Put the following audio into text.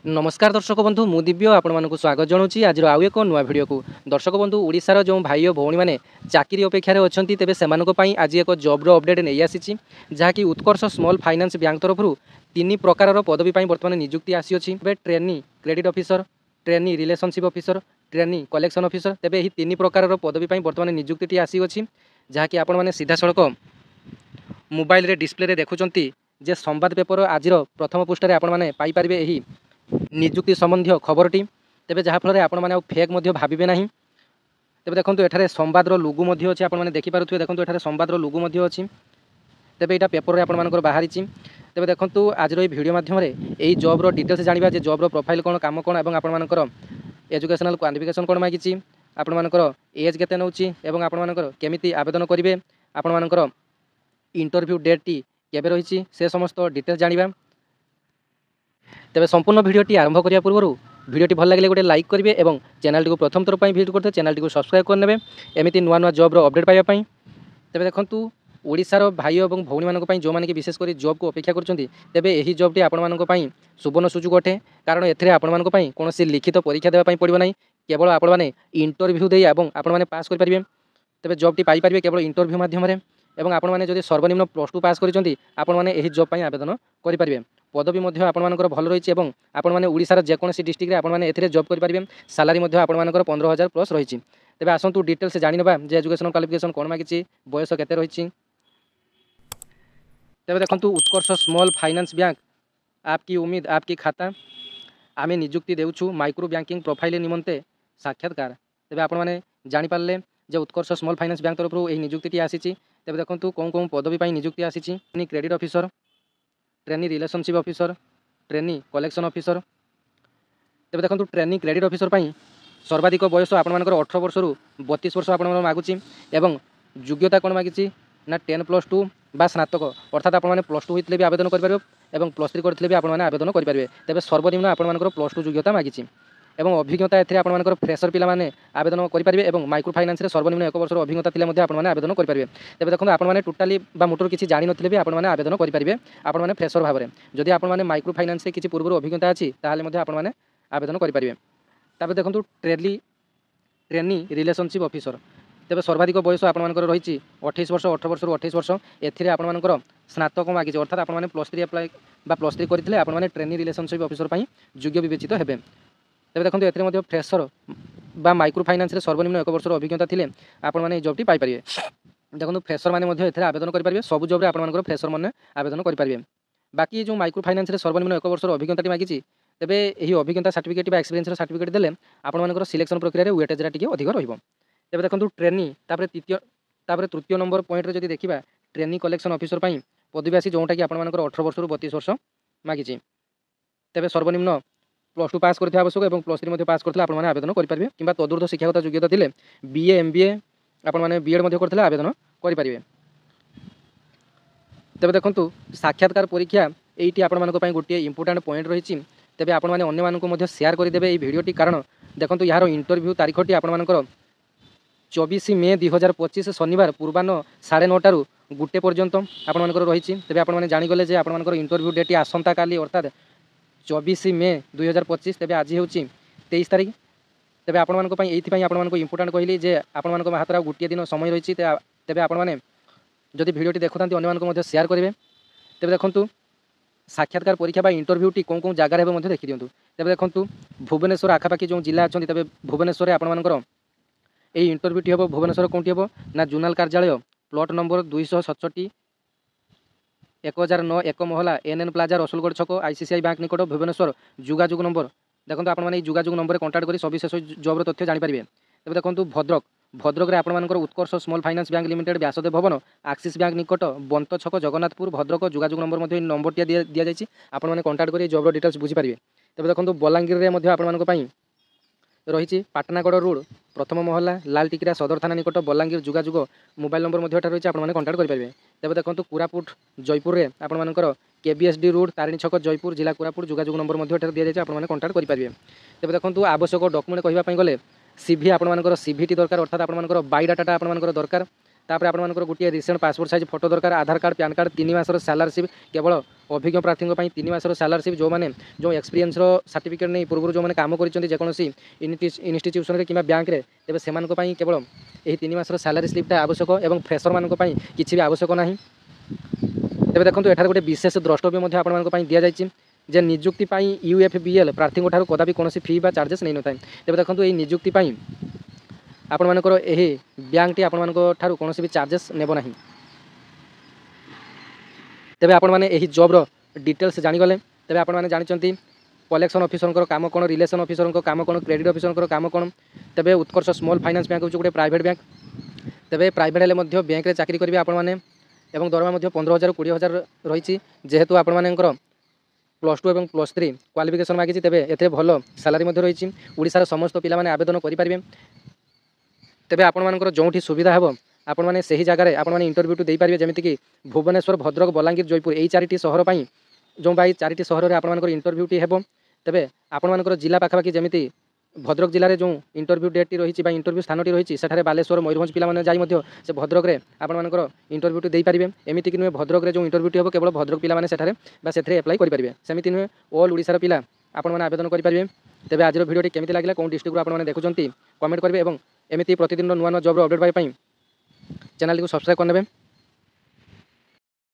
नमस्कार दर्शक बंधु मु दिव्य आपको स्वागत जनाऊँगी आज आउ एक नुआ भिडियो को। दर्शक बंधु ओडिशार जो भाई और भौणी मैंने चाकरी अपेक्षार अच्छा तेज से आज एक जॉब्र अपडेट नहीं आसी जहाँकि उत्कर्ष स्मॉल फाइनेंस बैंक तरफ तीन प्रकार पदवी बर्तमान नियुक्ति आसी trainee credit officer, trainee relationship officer, trainee collection officer. तेज यही तीन प्रकार पदवी बर्तमान नियुक्ति आसी जहाँकि आपण सीधा सड़क मोबाइल रे डिस्प्ले रे देखुंत जे संवाद पेपर आज प्रथम पृष्ठ आपण मैंने पाइपारे यही नियुक्ति संबंधी खबरटी। तेज जहाँफल आपण मैंने फेक भावे ना। तेज देखो ये संवाद लुगु अच्छी आपने देखिपे देखो ये संवाद लुगु अच्छी। तेज यहाँ पेपर आपर बाहरी। तेज देखो आज ये भिडियो मध्यम यही जॉब्र डिटेल्स जाना जॉब्र प्रोफाइल कौन काम कौन और आपर एजुकेशनल क्वालिफिकेशन कौन मागिची आपर एज के नौ आपर केमी आवेदन करेंगे आपर इंटरव्यू डेट टी केबे रही से समस्त डिटेल्स जाना। तेज संपूर्ण भिडियोटी आरंभ करने पूर्व भिडियोटी भल लगे गोटे लाइक करेंगे और चैनल को प्रथम थर पर विजिट करते चैनल को सब्सक्राइब करने एमती नुआ नुआ जॉब्र अपडेट पाइबापी। तेज देखो ओडिशार भाई और भौणी मानी जो मैंने विशेषकर जॉब को अपेक्षा करेंगे यही जॉबटी आपण सुवर्ण सुजोग अटे। कारण एथे आपण कौन लिखित परीक्षा देवाई पड़ो ना, केवल आपण मैंने इंटरव्यू दे आपण मैंने पास करेंगे। तेज जॉबटी पाइपर केवल इंटरव्यू मध्यम एवं आपण मैंने जब सर्वनिम्न +2 पास कर जॉब पर आवेदन करेंगे। पदवी आपर भल रही है आपण मैंने ओडिशार जेकोसी डिस्ट्रिक्ट में आपने ए जॉब करेंगे। सालारी आपर 15,000 प्लस रही। तेज आसतु डिटेल्स जाना जे एजुकेशनल क्वालिफिकेशन कौन मागिची बयस केते रही। तेज देखो उत्कर्ष स्मॉल फाइनेंस बैंक आपकी उम्मीद आपकी खाता आम नियुक्ति देउछु माइक्रो बैंकिंग प्रोफाइल निमंते साक्षात्कार। तेज आपने जापारे जे उत्कर्ष स्मॉल फाइनेंस बैंक तरफ यही नियुक्ति आसी। तेज देखो कौन कौन पदवी नियुक्ति आसी credit officer, trainee relationship officer, trainee collection officer. तेज देखो ट्रेनी क्रेडिट ऑफिसर सर्वाधिक बयस आपर 18 वर्ष रु 32 वर्ष आप मागुची एवं योग्यता कौन मागिची ना 10+2 बा स्नातक अर्थात आपने +2 होते भी आवेदन करेंगे और +3 करते भी आपने आवेदन करेंगे। तेज सर्वनिम्न आपर +2 योग्यता मागिची एवं अभिज्ञता एथे आपर फ्रेशर पिला माने आवेदन करेंगे और माइक्रो फाइनेंस रे सर्वनिम्न 1 वर्ष अभिज्ञता थिले आपने आवेदन करेंगे। तेज देखो आपने टोटाली मोटर किसी जान नी भी आपने आवेदन करेंगे आपने फ्रेशर भाव में। जदि आपने माइक्रो फाइनेंस से किसी पूर्व अभिज्ञता अच्छी ताल आपने आवेदन करेंगे। तापर देखो ट्रेनी रिलेशनशिप ऑफिसर तेज सर्वाधिक बयस आपर रही 28 वर्ष 18 वर्ष 28 वर्ष एथिरे आपर स्नातक मागिचे अर्थात आपने +3 अप्लाई +3 करते आपने ट्रेनी रिलेशनशिप ऑफिसर योग्य विवेचित हेबे। तेज देखो ये फ्रेशर बा माइक्रो फाइनेंस रे सर्वनिम्न 1 वर्ष अभिज्ञता थिले आपने जॉबटी पाइपर। देखो फ्रेशर मैंने आवेदन करेंगे सब जॉब आपर फ्रेशर मैंने आवेदन करेंगे। बाकी जो माइक्रो फाइनेंस रे सर्वनिम्न 1 वर्ष अभिज्ञता मागिची तेबे यही अभिज्ञता सर्टिफिकेट बा एक्सपीरियंस सर्टिफिकेट देले आपर सिलेक्शन प्रक्रिया वेटेजरा टी अधिक रहिबो। तेज देखो ट्रेनी तृतीय नंबर पॉइंट जब देखा ट्रेनी कलेक्शन ऑफिसर पदवी आसी जोटा कि आपर 18 वर्ष रु 32 वर्ष मागिची। तेज सर्वनिम्न +2 पास करते आवश्यक और +3 पास करते आपने आवेदन करेंगे कि तदूर्ध शिक्षागत योग्यता थिले BA MBA आपने BEd करते आवेदन करेंगे। तेज देखो साक्षात्कार परीक्षा ये आपण गोटे इंपोर्टाट पॉइंट रही। तेज आपने शेयर करदे ये भिडियोटी कारण देखो यार इंटरव्यू तारीखटी आपर 24 मे 2025 शनिवार पूर्वाह्न 9:30 रु 1 पर्यंत आपर रही। तेज आपने जानीगले आपर इंटरव्यू डेट आसंता काली अर्थात 24 मे 2025 तेज आज हूँ 23 तारीख। तेज आपको इंपोर्टाट कहली जे आपण हाथ गोटे दिन समय रही। तेज आपने जदि भिडियोटी देखुता अन्य शेयर करेंगे। तेज देखो साक्षात्कार परीक्षा इंटरव्यू टी कौन कौन जगार देखी दिंतु। तेज देखो भुवनेश्वर आखापाखी जो जिला अच्छा तेज भुवनेश्वर आपर यही इंटरव्यू टी हम भुवनेश्वर कौटी हम ना जोनाल कार्यालय प्लॉट नंबर 267 1009 1 महला NN प्लाजा रसुलगढ़ छक ICICI बैंक निकट भुवनेश्वर जोगाजोग नंबर देखो आपने जोगाजोग नंबर कंटाक्ट कर सविशेष जॉब्र तथ्य जानीपारे। तेज देखो भद्रक रे आपर Utkarsh small finance bank limited Vyasdev Bhawan axis bank निकट बंत छक जगन्नाथपुर भद्रक जोगाजोग नंबर नंबर टी दि जाइए आपने कंटाक्ट कर जॉब्र डिटेल्स बुझीपारे। तेज देखो बलांगीर में आपण रही पाटनागढ़ रोड प्रथम महला लाल टिकिरा सदर थाना निकट बलांगीर जोगाजोग मोबाइल नंबर रही आपने कंटाक्ट करेंगे। तेज देखो कोरापुट जयपुर में आपर KBSD रोड तारिणी छक जयपुर जिला कोरापुट जोगाजोग नंबर दि जाइए आपने कंटाक्ट करेंगे। तेज देखो आवश्यक डॉक्यूमेंट कहवाई गले CV आपर CV टी दरकार अर्थात आपर बायोडाटा आपर दरकार तापर आपंकर गोटे रिसेंट पासपोर्ट साइज फोटो दरकार आधार कार्ड पैन कार्ड 3 मासर सैलरीशिप केवल अभिज्ञ प्रार्थी 3 मासर सैलरीशिप जो मैंने जो एक्सपीरियंस सर्टिफिकेट नहीं पूर्व जो मैंने काम करें इन्स्टिट्यूशन कि बैंक में तेज से केवल यही 3 मासर सैलरी स्लिपटा आवश्यक और फ्रेशर मानी किसी भी आवश्यक ना तेज देखो एठार गोटे विशेष द्रष्टव्य आपण दि जाए जे निजुक्ति UFBL प्रार्थी कदापि कौन फी बा चार्जेस नहीं न था तेज देखो ये निजुक्ति आपण मानकर यही बैंकटी आपण मान कौन भी चार्जेस नेब ना तेज आपण मैंने यही जॉब्र डिटेल्स जानीगले तेज आपण मैंने जानते कलेक्शन ऑफिसर काम कौन रिलेशन ऑफिसर काम कौन क्रेडिट ऑफिसर काम कौन तेज उत्कर्ष स्मॉल फाइनेंस बैंक गोटे प्राइवेट बैंक तेज प्राइवेट हेल्ले बैंक में चाकरी करेंगे आपण मैंने एवं दरमा 15,000 20,000 रही जेहेतु आपण मानकर +2 और +3 क्वालिफिकेशन मागिଛି तेज एते भल सैलरी रही ओडिशार समस्त पिला माने आवेदन करेंगे तेज आपण मानकर जोठी सुविधा हे आपण मैंने से ही जगह आपण मैंने इंटरव्यू दे पारे जमीक भुवनेश्वर भद्रक बलांगीर जयपुर यही 4टी सहर जो भाई 4टी सहर में आपण इंटरव्यूटी हे तेज आपण मानकर जिला पाखापाखि जमी भद्रक जिले में जो इंटरव्यू डेटी रही इंटरव्यू स्थानटी रही सेठारे बालेश्वर मयूरभंज पिला जाई से भद्रक में आपण मानकर इंटरव्यूटी दे पारे एमती कि नुहे भद्रक में जो इंटरव्यूटी हे केवल भद्रक पिला सेठारे से एप्लाई करेंगे सेमती नुहे ऑल ओडिशार पिला आपण मैंने आवेदन करेंगे तेज आज भिडियोटी केमी लगे कौन डिस्ट्रिक्ट आपने देखुं कमेंट करेंगे और एमती प्रतिदिन नुआ नुआ जॉब अपडेट पाई चैनल को सब्सक्राइब करने